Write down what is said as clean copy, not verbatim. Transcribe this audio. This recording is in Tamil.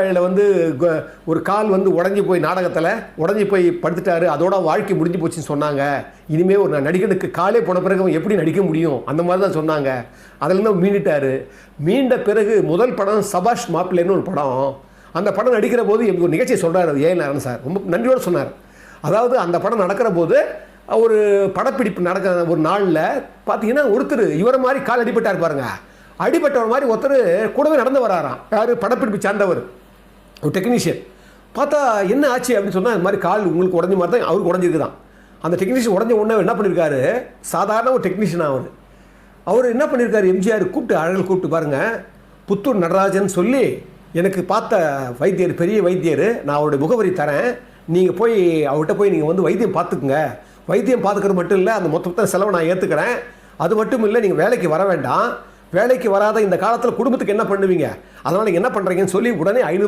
வந்து ஒரு கால் வந்து உடஞ்சி போய் நாடகத்தில் உடஞ்சி போய் படுத்துட்டாரு, அதோட வாழ்க்கை முடிஞ்சு போச்சுன்னு சொன்னாங்க. இனிமேல் ஒரு நடிகனுக்கு காலே போன பிறகு அவன் எப்படி நடிக்க முடியும், அந்த மாதிரி தான் சொன்னாங்க. அதில் தான் மீண்டுட்டார். மீண்ட பிறகு முதல் படம் சபாஷ் மாப்பிள்ளைன்னு ஒரு படம். அந்த படம் நடிக்கிற போது ஒரு நிகழ்ச்சியை சொல்கிறார் ஏஎன் நாராயணன் சார், ரொம்ப நன்றியோடு சொன்னார். அதாவது அந்த படம் நடக்கிற போது ஒரு படப்பிடிப்பு நடக்கிற ஒரு நாளில் பார்த்தீங்கன்னா ஒருத்தர் இவரை மாதிரி கால் அடிபட்டார் பாருங்க. அடிபட்டவர் மாதிரி ஒருத்தர் கூடவே நடந்து வராராம். யார்? படப்பிடிப்பு சார்ந்தவர், ஒரு டெக்னீஷியன். பார்த்தா என்ன ஆச்சு அப்படின்னு சொன்னால், இது மாதிரி கால் உங்களுக்கு உடஞ்ச மாதிரி தான் அவருக்கு உடஞ்சிருக்குதான். அந்த டெக்னீஷியன் உடஞ்ச உடனே என்ன பண்ணியிருக்காரு, சாதாரண ஒரு டெக்னீஷியன் அவர் என்ன பண்ணியிருக்காரு, எம்ஜிஆர் கூப்பிட்டு அழகில் கூப்பிட்டு பாருங்கள், புத்தூர் நடராஜன் சொல்லி எனக்கு பார்த்த வைத்தியர், பெரிய வைத்தியர், நான் அவருடைய முகவரி தரேன், நீங்கள் போய் அவர்கிட்ட போய் நீங்கள் வந்து வைத்தியம் பார்த்துக்குங்க. வைத்தியம் பார்த்துக்கிறது மட்டும் இல்லை, அந்த மொத்த செலவை நான் ஏற்றுக்கிறேன். அது மட்டும் இல்லை, நீங்கள் வேலைக்கு வர வேண்டாம். வேலைக்கு வராத இந்த காலத்தில் குடும்பத்துக்கு என்ன பண்ணுவீங்க, அதனால் நீங்கள் என்ன பண்ணுறீங்கன்னு சொல்லி உடனே 500